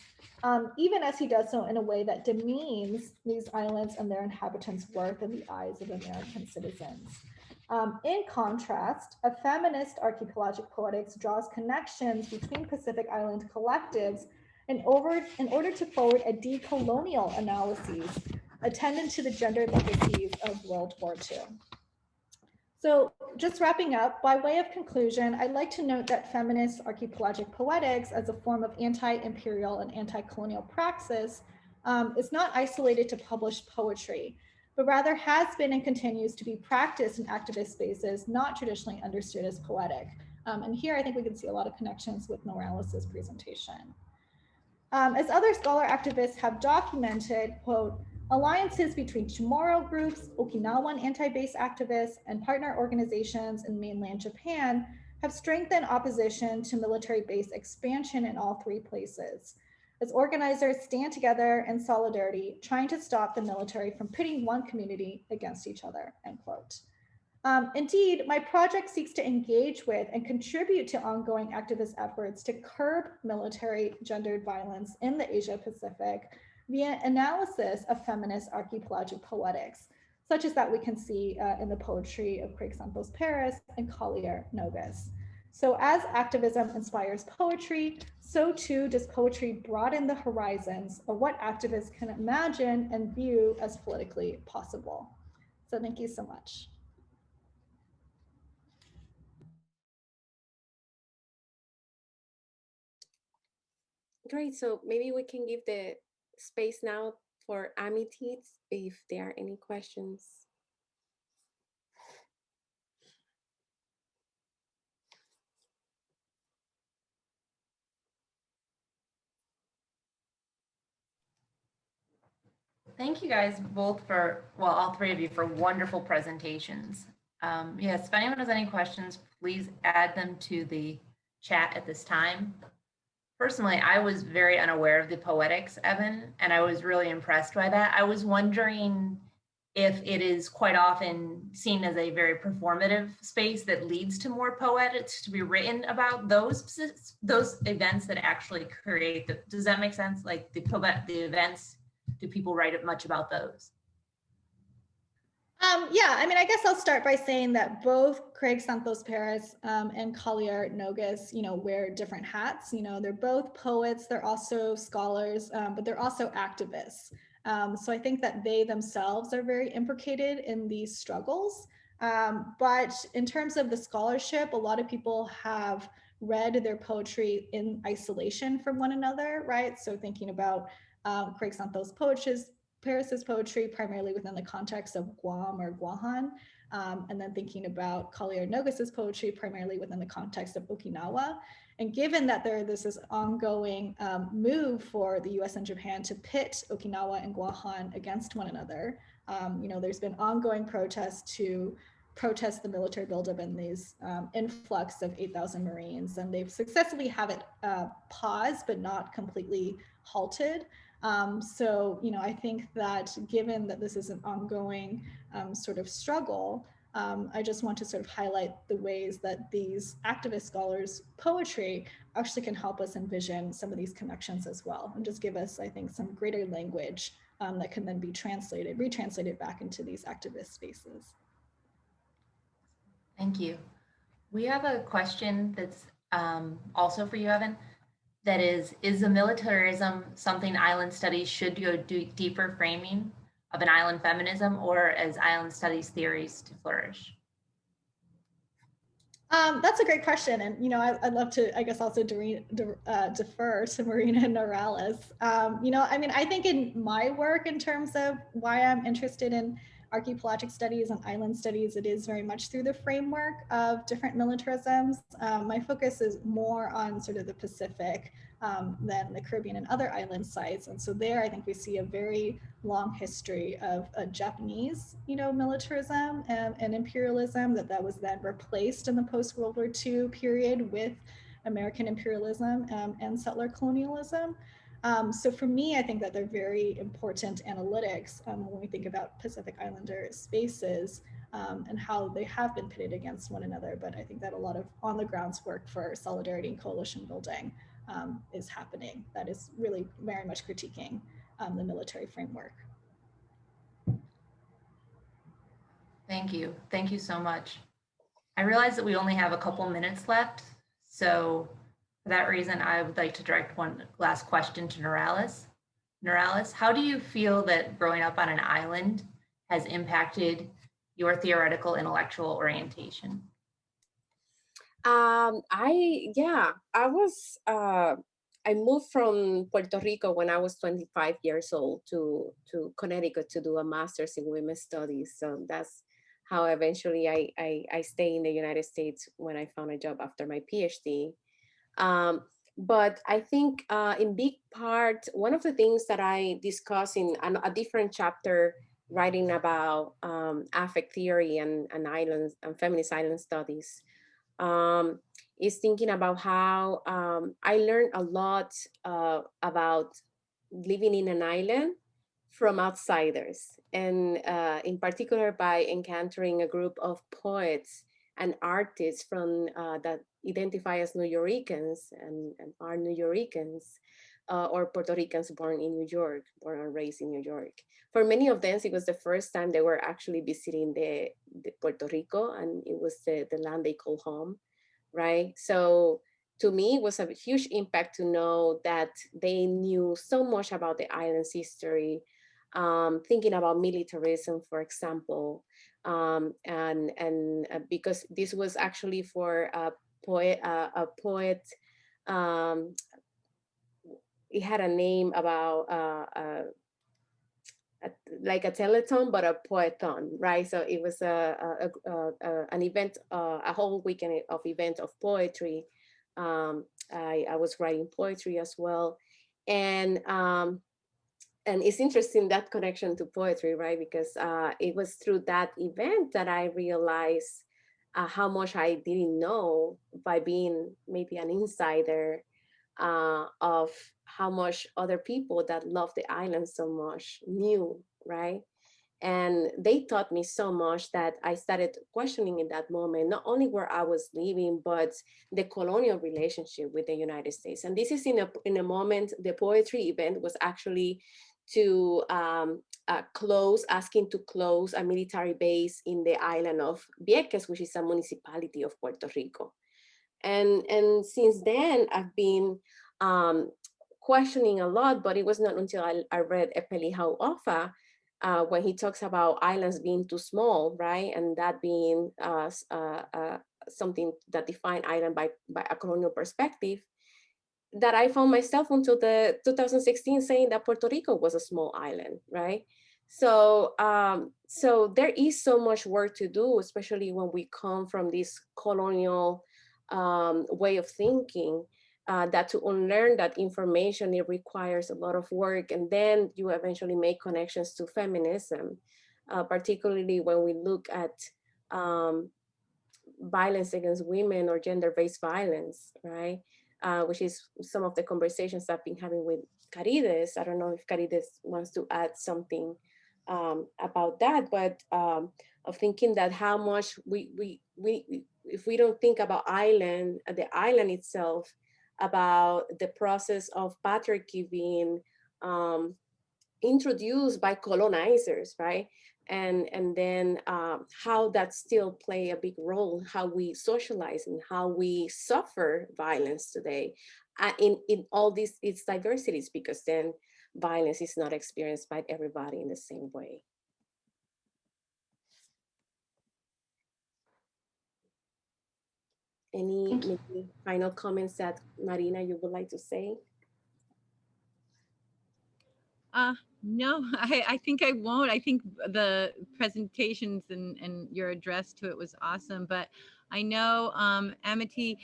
even as he does so in a way that demeans these islands and their inhabitants' worth in the eyes of American citizens. In contrast, a feminist archipelagic poetics draws connections between Pacific Island collectives in order to forward a decolonial analysis attendant to the gendered legacies of World War II. So just wrapping up, by way of conclusion, I'd like to note that feminist archipelagic poetics as a form of anti-imperial and anti-colonial praxis is not isolated to published poetry, but rather has been and continues to be practiced in activist spaces not traditionally understood as poetic. And here I think we can see a lot of connections with Noralis's presentation. As other scholar activists have documented, quote, alliances between Chamorro groups, Okinawan anti-base activists, and partner organizations in mainland Japan have strengthened opposition to military base expansion in all three places, as organizers stand together in solidarity, trying to stop the military from pitting one community against each other, end quote. Indeed, my project seeks to engage with and contribute to ongoing activist efforts to curb military gendered violence in the Asia Pacific via analysis of feminist archipelagic poetics, such as that we can see in the poetry of Craig Santos Perez and Collier Nogues. So as activism inspires poetry, so too does poetry broaden the horizons of what activists can imagine and view as politically possible. So thank you so much. Great, so maybe we can give the space now for Amities if there are any questions. thank you guys both for, well, all three of you for wonderful presentations. Yes, if anyone has any questions, please add them to the chat at this time. Personally, I was very unaware of the Poetics, Evyn, and I was really impressed by that. I was wondering if it is quite often seen as a very performative space that leads to more poetics to be written about those events that actually create the, does that make sense? Like the events, do people write much about those? Yeah, I mean, I guess I'll start by saying that both Craig Santos Perez and Collier Nogues, wear different hats. They're both poets, they're also scholars, but they're also activists. So I think that they themselves are very implicated in these struggles. But in terms of the scholarship, a lot of people have read their poetry in isolation from one another, right? So thinking about Craig Santos Perez's poetry primarily within the context of Guam or Guahan, and then thinking about Collier Nogues's poetry primarily within the context of Okinawa. And given that there's this ongoing move for the US and Japan to pit Okinawa and Guahan against one another, there's been ongoing protests to protest the military buildup and these influx of 8,000 Marines. And they've successfully have it paused, but not completely halted. So, I think that given that this is an ongoing sort of struggle, I just want to sort of highlight the ways that these activist scholars' poetry actually can help us envision some of these connections as well, and just give us, I think, some greater language that can then be retranslated back into these activist spaces. Thank you. We have a question that's also for you, Evyn. That is the militarism something island studies should do deeper framing of an island feminism, or as island studies theories to flourish? That's a great question. And, I'd love to, I guess, also defer to Marina Noralis. I think in my work, in terms of why I'm interested in archipelagic studies and island studies, it is very much through the framework of different militarisms. My focus is more on sort of the Pacific than the Caribbean and other island sites. And so there, I think we see a very long history of Japanese, militarism and imperialism that was then replaced in the post-World War II period with American imperialism and settler colonialism. So for me, I think that they're very important analytics when we think about Pacific Islander spaces and how they have been pitted against one another. But I think that a lot of on the grounds work for solidarity and coalition building is happening that is really very much critiquing the military framework. Thank you. Thank you so much. I realize that we only have a couple minutes left. So for that reason, I would like to direct one last question to Noralis. Noralis, how do you feel that growing up on an island has impacted your theoretical intellectual orientation? I moved from Puerto Rico when I was 25 years old to Connecticut to do a master's in women's studies. So that's how eventually I stay in the United States when I found a job after my PhD. But I think in big part, one of the things that I discuss in a different chapter writing about affect theory and islands and feminist island studies is thinking about how I learned a lot about living in an island from outsiders, and in particular by encountering a group of poets and artists from that identify as Nuyorican and are Nuyorican or Puerto Ricans born in New York, born and raised in New York. For many of them, it was the first time they were actually visiting the Puerto Rico, and it was the land they call home, right? So to me, it was a huge impact to know that they knew so much about the island's history, thinking about militarism, for example, and because this was actually for a poet, it had a name about like a telethon, but a poethon, right? So it was an event, a whole weekend of event of poetry. I was writing poetry as well, and and it's interesting, that connection to poetry, right? Because it was through that event that I realized how much I didn't know by being maybe an insider of how much other people that love the island so much knew, right? And they taught me so much that I started questioning in that moment, not only where I was living, but the colonial relationship with the United States. And this is in a moment, the poetry event was actually to asking to close a military base in the island of Vieques, which is a municipality of Puerto Rico. And since then, I've been questioning a lot, but it was not until I read Epeliha Ofa, when he talks about islands being too small, right? And that being something that define island by a colonial perspective, that I found myself until the 2016 saying that Puerto Rico was a small island, right? So, so there is so much work to do, especially when we come from this colonial way of thinking, that to unlearn that information, it requires a lot of work. And then you eventually make connections to feminism, particularly when we look at violence against women or gender-based violence, right? Which is some of the conversations I've been having with Karides. I don't know if Karides wants to add something about that, but of thinking that how much we if we don't think about the island itself, about the process of patriarchy being introduced by colonizers, right? And then how that still play a big role, how we socialize and how we suffer violence today in all these its diversities, because then violence is not experienced by everybody in the same way. Any maybe final comments that Marina, you would like to say? No, I think I won't. I think the presentations and your address to it was awesome. But I know, Amity,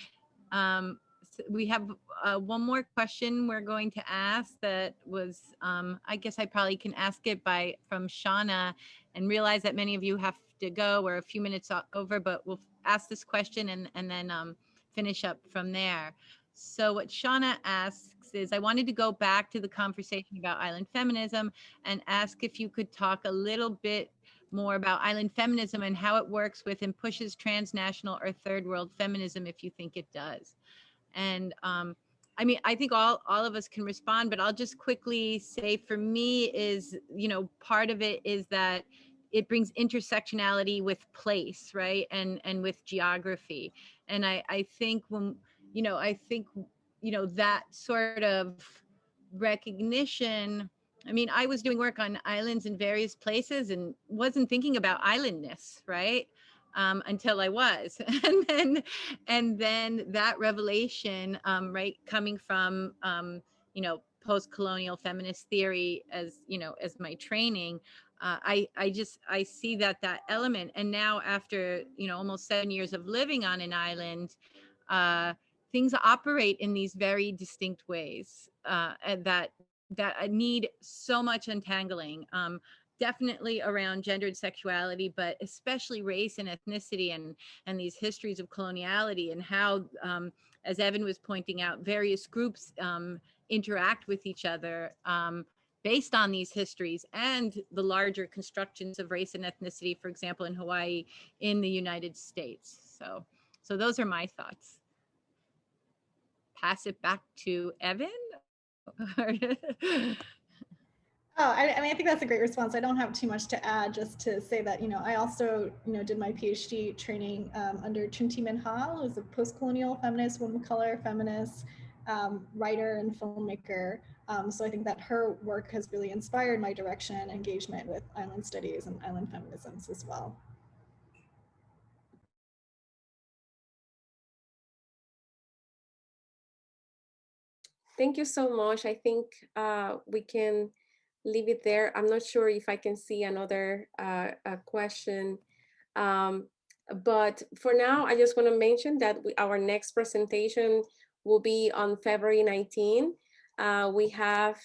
we have one more question we're going to ask that was, I guess I probably can ask it from Shauna, and realize that many of you have to go. We're a few minutes over, but we'll ask this question and then finish up from there. So what Shauna asks is, I wanted to go back to the conversation about island feminism and ask if you could talk a little bit more about island feminism and how it works with and pushes transnational or third world feminism, if you think it does. And I mean, I think all of us can respond, but I'll just quickly say, for me, is, part of it is that it brings intersectionality with place, right? And with geography. And I think when, that sort of recognition, I mean, I was doing work on islands in various places and wasn't thinking about islandness, right? Until I was, and then that revelation, right, coming from, post-colonial feminist theory as my training, I see that element. And now, after almost 7 years of living on an island, things operate in these very distinct ways, and that need so much untangling. Definitely around gender and sexuality, but especially race and ethnicity, and these histories of coloniality, and how, as Evyn was pointing out, various groups interact with each other based on these histories and the larger constructions of race and ethnicity, for example, in Hawaii, in the United States. So those are my thoughts. Pass it back to Evyn. Oh, I mean, I think that's a great response. I don't have too much to add, just to say that, I also, did my PhD training under Chunti Minha, who's a post-colonial feminist, woman of color, feminist, writer and filmmaker. So I think that her work has really inspired my direction and engagement with island studies and island feminisms as well. Thank you so much. I think we can leave it there. I'm not sure if I can see another question. But for now, I just want to mention that our next presentation will be on February 19. We have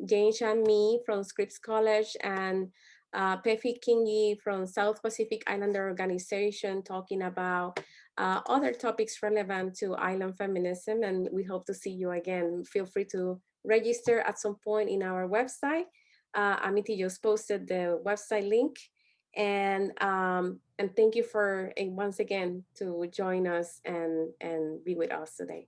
Jane Chan-Me from Scripps College and Pefi Kingi from South Pacific Islander Organization talking about other topics relevant to island feminism, and we hope to see you again. Feel free to register at some point in our website. Amity just posted the website link, and thank you for once again to join us and be with us today.